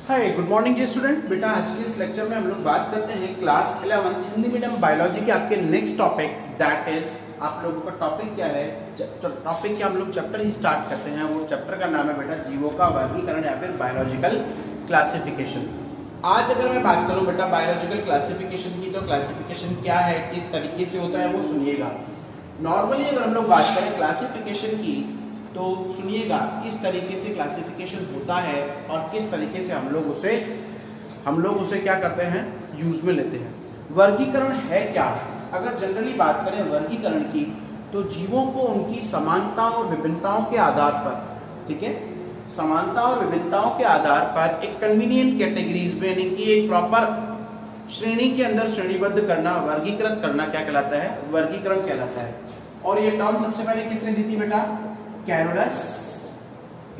Hi good morning जी student. बेटा आज के इस लेक्चर में हम लोग बात करते हैं क्लास 11 हिंदी मीडियम बायोलॉजी के आपके नेक्स्ट टॉपिक दैट इज आप लोगों का टॉपिक क्या है। टॉपिक क्या हम लोग चैप्टर ही स्टार्ट करते हैं। वो चैप्टर का नाम है बेटा जीवों का वर्गीकरण या फिर बायोलॉजिकल क्लासिफिकेशन। आज अगर मैं बात करूं बेटा बायोलॉजिकल क्लासिफिकेशन की, तो क्लासिफिकेशन क्या है, किस तरीके से होता है वो सुनिएगा। नॉर्मली अगर हम लोग बात करें क्लासिफिकेशन की तो सुनिएगा किस तरीके से क्लासिफिकेशन होता है और किस तरीके से हम लोग उसे क्या करते हैं, यूज में लेते हैं। वर्गीकरण है क्या? अगर जनरली बात करें वर्गीकरण की तो जीवों को उनकी समानता और विभिन्नताओं के आधार पर, ठीक है, समानता और विभिन्नताओं के आधार पर एक कन्वीनियंट कैटेगरीज में यानी कि एक प्रॉपर श्रेणी के अंदर श्रेणीबद्ध करना, वर्गीकृत करना क्या कहलाता है? वर्गीकरण कहलाता है। और ये टर्म सबसे पहले किसने दी थी बेटा? कैरोलस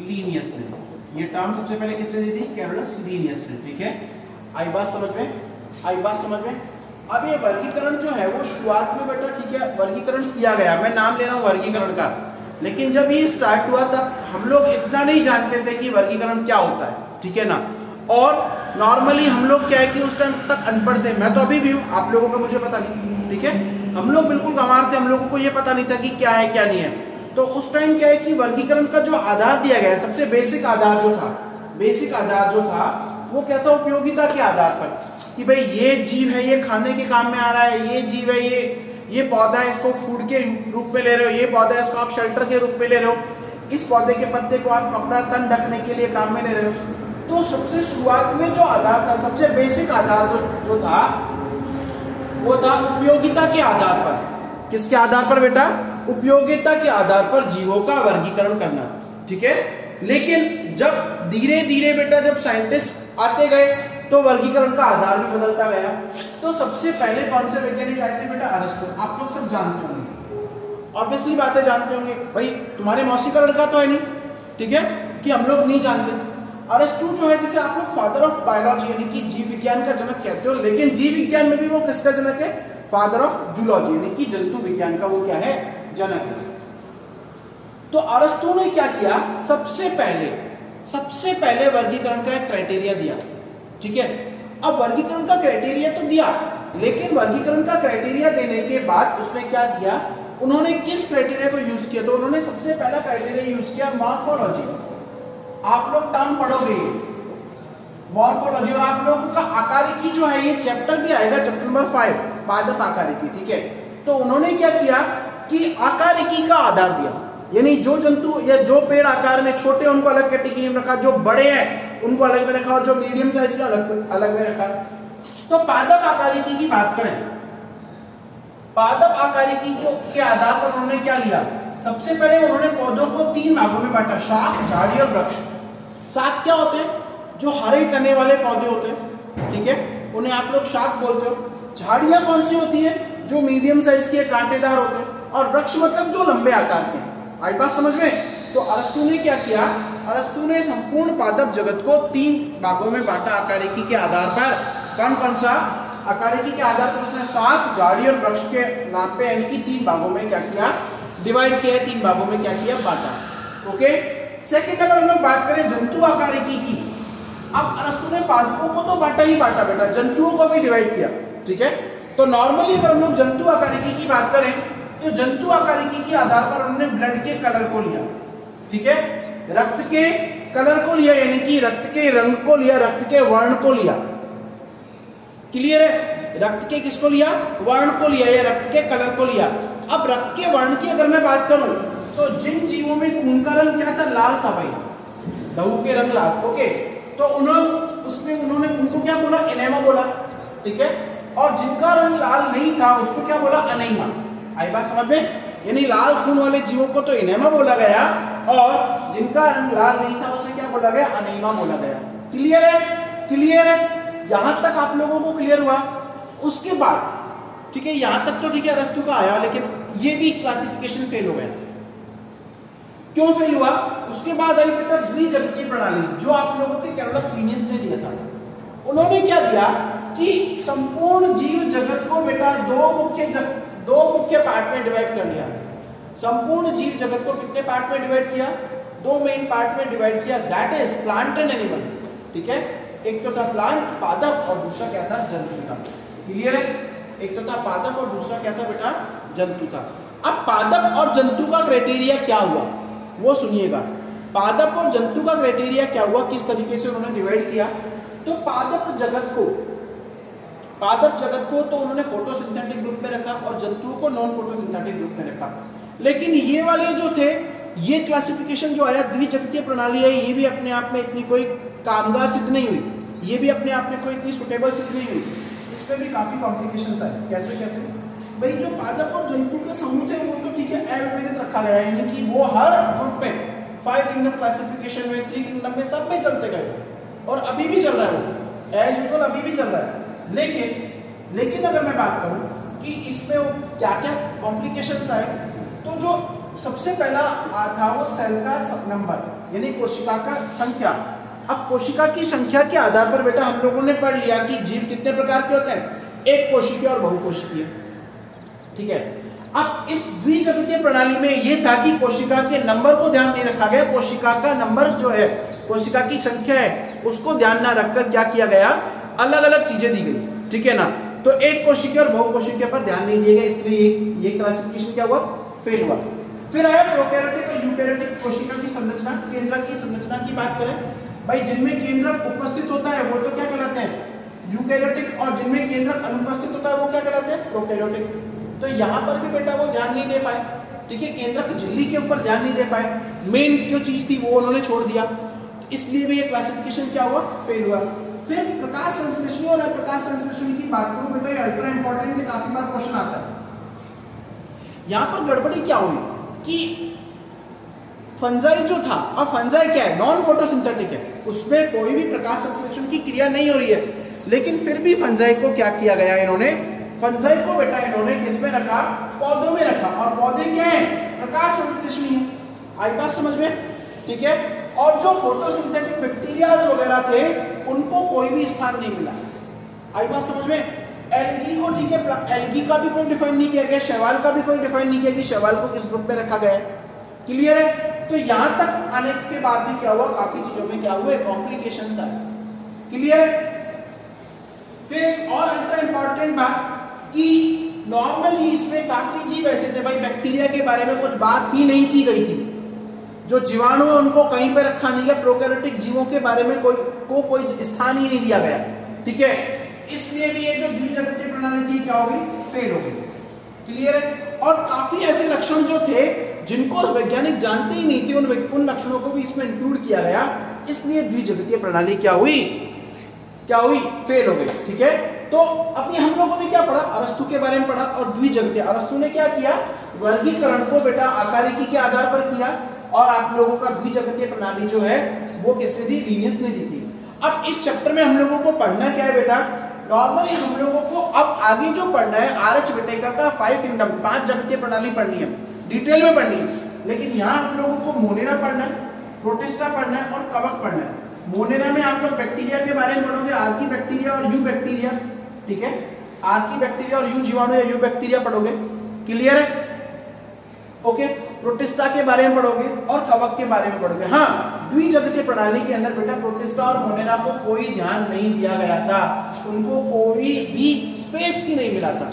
लीनियस ने। ये टर्म सबसे पहले किसने दी थी? कैरोलस लीनियस ने। ठीक है, आई बात समझ में? आई बात समझ में? अब ये वर्गीकरण जो है वो शुरुआत में बेटा, ठीक है, वर्गीकरण किया गया, मैं नाम ले रहा हूं वर्गीकरण का, लेकिन जब ये स्टार्ट हुआ तब हम लोग इतना नहीं जानते थे कि वर्गीकरण क्या होता है, ठीक है ना। और नॉर्मली हम लोग क्या है कि उस टाइम तक अनपढ़ थे, मैं तो अभी भी हूं, आप लोगों का मुझे पता नहीं, ठीक है, हम लोग बिल्कुल गंवार थे, हम लोगों को ये पता नहीं था कि क्या है क्या नहीं है। तो उस टाइम क्या है कि वर्गीकरण का जो आधार दिया गया है, सबसे बेसिक आधार जो था वो क्या था? उपयोगिता के आधार पर कि भाई ये जीव है, ये खाने के काम में आ रहा है, ये जीव है, ये पौधा है, इसको फूड के रूप में ले रहे हो, ये पौधा है इसको आप शेल्टर के रूप में ले रहे हो, इस पौधे के पत्ते को आप कपड़ा तन ढकने के लिए काम में ले रहे हो। तो सबसे शुरुआत में जो आधार था, सबसे बेसिक आधार जो था वो था उपयोगिता के आधार पर। किसके आधार पर बेटा? उपयोगिता के आधार पर जीवों का वर्गीकरण करना, ठीक है। लेकिन जब धीरे धीरे बेटा जब साइंटिस्ट आते गए तो वर्गीकरण का आधार भी बदलता गया। तो सबसे पहले कौन से वैज्ञानिक आए थे बेटा? अरस्तु। आप लोग सब जानते होंगे, ऑब्वियसली बातें जानते होंगे, भाई तुम्हारे मौसी का लड़का तो है नहीं, ठीक है, कि हम लोग नहीं जानते। अरस्तु जो है जिसे आप लोग फादर ऑफ बायोलॉजी यानी कि जीव विज्ञान का जनक कहते हो, लेकिन जीव विज्ञान में भी वो किसका जनक है? फादर ऑफ जूलॉजी यानी कि जंतु विज्ञान का वो क्या है? जनक है। तो अरस्तु ने क्या किया? सबसे पहले वर्गीकरण का एक क्राइटेरिया दिया, ठीक है। अब वर्गीकरण का क्राइटेरिया तो दिया, लेकिन वर्गीकरण का क्राइटेरिया देने के बाद उसने क्या किया? उन्होंने किस क्राइटेरिया को यूज किया? तो उन्होंने सबसे पहला क्राइटेरिया यूज किया मॉर्फोलॉजी। आप लोग टर्म पढ़ोगे मॉर्फोलॉजी, और आप लोगों का आकारिकी जो है ये चैप्टर भी आएगा, चैप्टर नंबर 5 पादप आकारिकी, ठीक है। तो उन्होंने क्या किया कि आकारिकी का आधार दिया, यानी जो जंतु या जो पेड़ आकार में छोटे उनको अलग कैटेगरी में रखा, जो बड़े हैं उनको अलग में रखा, और जो मीडियम साइज के अलग में रखा। तो पादप आकारिकी की बात करें, पादप आकारिकी के आधार पर उन्होंने क्या लिया? सबसे पहले उन्होंने पौधों को 3 भागों में बांटा, शाख, झाड़ी और वृक्ष। शाख क्या होते हैं? जो हरे तने वाले पौधे होते हैं, ठीक है, उन्हें आप लोग शाख बोलते हो। झाड़ियां कौन सी होती है? जो मीडियम साइज के कांटेदार होते हैं। और वृक्ष मतलब जो लंबे आकार के। आई बात समझ में? तो अरस्तु ने क्या किया? अरस्तु ने संपूर्ण पादप जगत को 3 भागों में बांटा आकारिकी के आधार पर। कौन कौन सा? आकारिकी के आधार पर उसने शाख, झाड़ी और वृक्ष के नाम पे यानी कि 3 भागों में क्या किया? डिवाइड किया, 3 भागों में क्या किया? बांटा। ओके। सेकंड अगर हम लोग बात करें जंतु आकारिकी की, अब अरस्तु ने पादपों को तो बांटा ही बांटा बेटा, जंतुओं को भी डिवाइड किया, ठीक है। तो नॉर्मली अगर हम लोग जंतु आकारिकी की बात करें तो जंतु आकारिकी के आधार पर उन्होंने ब्लड के कलर को लिया, ठीक है, रक्त के कलर को लिया, यानी कि रक्त के रंग को लिया, रक्त के वर्ण को लिया। क्लियर है? रक्त के किसको लिया? वर्ण को लिया, या रक्त के कलर को लिया। अब रक्त के वर्ण की अगर मैं बात करूं तो जिन जीवों में खून का रंग क्या था? लाल था भाई, लहू के रंग लाल। ओके, तो उन्होंने उनको क्या बोला? एनेमा बोला, ठीक है। और जिनका रंग लाल नहीं था उसको क्या बोला? अनीमा। आई बात समझ में? यानी लाल खून वाले जीवों को तो एनेमा बोला गया, और जिनका रंग लाल नहीं था उसे क्या बोला गया? अनीमा बोला गया। क्लियर है? क्लियर है? यहां तक आप लोगों को क्लियर हुआ? उसके बाद, ठीक है, यहां तक तो ठीक है, अरस्तु का आया, लेकिन ये भी क्लासिफिकेशन फेल हो गया। क्यों फेल हुआ? उसके बाद आई बेटा द्विजगतीय प्रणाली, जो आप लोगों के कैरोलस लीनियस ने दिया था। उन्होंने क्या दिया कि संपूर्ण जीव जगत को बेटा दो मुख्य पार्ट में डिवाइड कर दिया। संपूर्ण जीव जगत को कितने पार्ट में डिवाइड किया? 2 मेन पार्ट में डिवाइड किया, that is plant and animal, ठीक है। एक तो था प्लांट पादप और दूसरा क्या था, जंतु था। क्लियर है? एक तो था पादप और दूसरा क्या था बेटा, जंतु था। अब पादप और जंतु का क्राइटेरिया क्या हुआ वो सुनिएगा। पादप और जंतु का क्राइटेरिया क्या हुआ, किस तरीके से उन्होंने डिवाइड किया। तो पादप जगत को तो उन्होंने फोटोसिंथेटिक ग्रुप में रखा और जंतुओं को नॉन फोटोसिंथेटिक ग्रुप में रखा। लेकिन ये वाले जो थे, ये क्लासिफिकेशन जो आया द्विजगतीय प्रणाली है, ये भी अपने आप में इतनी कोई कामगार सिद्ध नहीं हुई, ये भी अपने आप में कोई इतनी सुटेबल सिद्ध नहीं हुई। इसमें भी काफी कॉम्प्लिकेशंस आए। कैसे कैसे भाई, जो पादप और जंतु के समूह थे वो तो ठीक है अविभेदित रखा गया है, यानी कि वो हर ग्रुप में 5 किंगडम क्लासिफिकेशन में, 3 किंगडम में, सब में चलते गए और अभी भी चल रहा है वो एज यूजुअल, अभी भी चल रहा है। लेकिन अगर मैं बात करूं कि इसमें क्या क्या कॉम्प्लिकेशंस आए, तो जो सबसे पहला था वो सेल का नंबर, यानी कोशिका का संख्या। अब कोशिका की संख्या के आधार पर बेटा हम लोगों ने पढ़ लिया कि जीव कितने प्रकार के होते हैं, एक कोशिकीय और बहुकोशिकीय। ठीक है, अब इस द्विजगतीय प्रणाली में ये था कि कोशिका के नंबर को ध्यान नहीं रखा गया, कोशिका का नंबर जो है, कोशिका की संख्या है, उसको ध्यान ना रखकर क्या किया गया, अलग अलग चीजें दी गई। ठीक है ना, तो एक कोशिकीय और बहुकोशिकीय पर ध्यान नहीं दिया गया, इसलिए ये क्लासिफिकेशन क्या हुआ, फेल हुआ। फिर आया प्रोकैरियोटिक और यूकैरियोटिक कोशिका की संरचना, केंद्रक की संरचना की बात करें भाई, जिनमें केंद्रक उपस्थित होता है वो तो क्या कहलाते हैं, यूकैरियोटिक, और जिनमें केंद्रक अनुपस्थित होता है वो क्या कहलाते हैं, प्रोकैरियोटिक। तो यहाँ पर भी बेटा वो ध्यान नहीं दे पाए। ठीक है, केंद्रक झिल्ली के ऊपर ध्यान नहीं दे पाए, मेन जो चीज थी वो उन्होंने छोड़ दिया, इसलिए भी ये क्लासिफिकेशन क्या हुआ, फेल हुआ। फिर प्रकाश संश्लेषणी और अप्रकाश संश्लेषणी की बात करूं बेटा, ये अल्ट्रा इंपॉर्टेंट है, काफी बार क्वेश्चन आता है। यहां पर गड़बड़ी क्या हुई कि फंजाई जो था, अब फंजाई क्या है, नॉन फोटोसिंथेटिक है, उसमें कोई भी प्रकाश संश्लेषण की क्रिया नहीं हो रही है, लेकिन फिर भी फंजाई को क्या किया गया, इन्होंने फंजाई को बेटा इन्होंने किसमें रखा, पौधों में रखा। और पौधे क्या है, प्रकाश संश्लेषणी है। आई बात समझ में? ठीक है, और जो फोटोसिंथेटिक बैक्टीरिया वगैरह थे उनको कोई भी स्थान नहीं मिला। आई बात समझ में? एल्गी को, ठीक है, एल्गी का भी कोई डिफाइन नहीं किया गया, शैवाल का भी कोई डिफाइन नहीं किया कि शैवाल को किस ग्रुप में रखा गया है। क्लियर है? तो यहां तक आने के बाद भी क्या हुआ, काफी चीजों में क्या हुए, कॉम्प्लिकेशंस आए। क्लियर है? फिर एक और अल्ट्रा इंपॉर्टेंट बात कि नॉर्मली इसमें काफी जीव ऐसे थे भाई, बैक्टीरिया के बारे में कुछ बात ही नहीं की गई थी, जो जीवाणु है उनको कहीं पे रखा नहीं गया, प्रोकैरियोटिक जीवों के बारे में कोई स्थान ही नहीं दिया गया। ठीक है, इसलिए भी ये जो द्विजगतीय प्रणाली थी क्या हो गई, फेल हो गई। क्लियर है? और काफी ऐसे लक्षण जो थे जिनको वैज्ञानिक जानते ही नहीं थे, उन लक्षणों को भी इसमें इंक्लूड किया गया, इसलिए द्विजगतीय प्रणाली क्या हुई, फेल हो गई। ठीक है, तो अभी हम लोगों ने क्या पढ़ा, अरस्तु के बारे में पढ़ा और द्विजगतीय। अरस्तु ने क्या किया, वर्गीकरण को बेटा आकारिकी के आधार पर किया, और आप लोगों का द्विजगतीय प्रणाली जो है वो किसने दी, लिनियस ने दी थी। अब इस चैप्टर में हम लोगों को पढ़ना क्या है बेटा, नॉर्मली हम लोगों को अब आगे जो पढ़ना है आर.एच. विटेकर का 5 किंगडम, 5 जगतीय प्रणाली पढ़नी है, डिटेल में पढ़नी है। लेकिन यहाँ हम लोगों को मोनेरा पढ़ना है, प्रोटिस्टा पढ़ना है और कवक पढ़ना है। मोनेरा में आप लोग बैक्टीरिया के बारे में पढ़ोगे, आर्की बैक्टीरिया और यू बैक्टीरिया। ठीक है, आर्की बैक्टीरिया और यू जीवाणु या यू बैक्टीरिया पढ़ोगे। क्लियर है? ओके, प्रोटिस्टा के बारे में पढ़ोगे और कवक के बारे में पढ़ोगे। हाँ, द्विजगतीय प्रणाली के अंदर बेटा प्रोटिस्टा और मोनेरा को कोई ध्यान नहीं दिया गया था, उनको कोई भी स्पेस ही नहीं मिला था।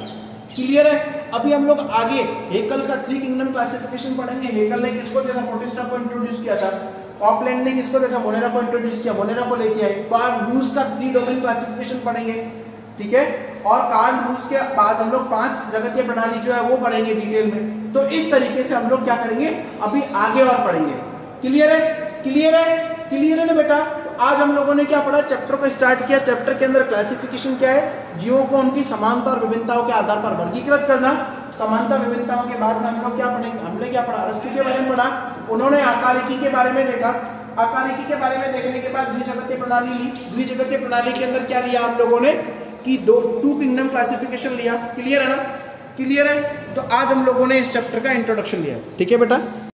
क्लियर है? अभी हम लोग आगे हेकल का 3 किंगडम क्लासिफिकेशन पढ़ेंगे। हेकल ने किसको दिया था, प्रोटिस्टा को इंट्रोड्यूस किया था। कॉपलैंड ने किसको दिया था, मोनेरा को इंट्रोड्यूस किया, मोनेरा को लेके आए। कार्ल रूस का 3 डोमेन क्लासिफिकेशन पढ़ेंगे। ठीक है, और कार्ल रूस के बाद हम लोग 5 जगतीय प्रणाली जो है वो पढ़ेंगे डिटेल में। तो इस तरीके से हम लोग क्या करेंगे, अभी आगे और पढ़ेंगे। क्लियर है? क्लियर है? क्लियर है ना बेटा? तो आज हम लोगों ने क्या पढ़ा, चैप्टर को स्टार्ट किया। चैप्टर के अंदर क्लासिफिकेशन क्या है, जीवों को उनकी समानता और विभिन्नताओं के आधार पर वर्गीकृत करना। समानता विभिन्नताओं के बाद में हम लोग क्या पढ़ेंगे, हमने क्या पढ़ा, अरस्तु के बारे में पढ़ा, उन्होंने आकारिकी के बारे में देखा। आकारिकी के बारे में देखने के बाद द्विजगतीय प्रणाली ली। द्विजगतीय प्रणाली के अंदर क्या लिया हम लोगों ने कि 2 किंगडम क्लासिफिकेशन लिया। क्लियर है ना? क्लियर है? तो आज हम लोगों ने इस चैप्टर का इंट्रोडक्शन लिया। ठीक है बेटा?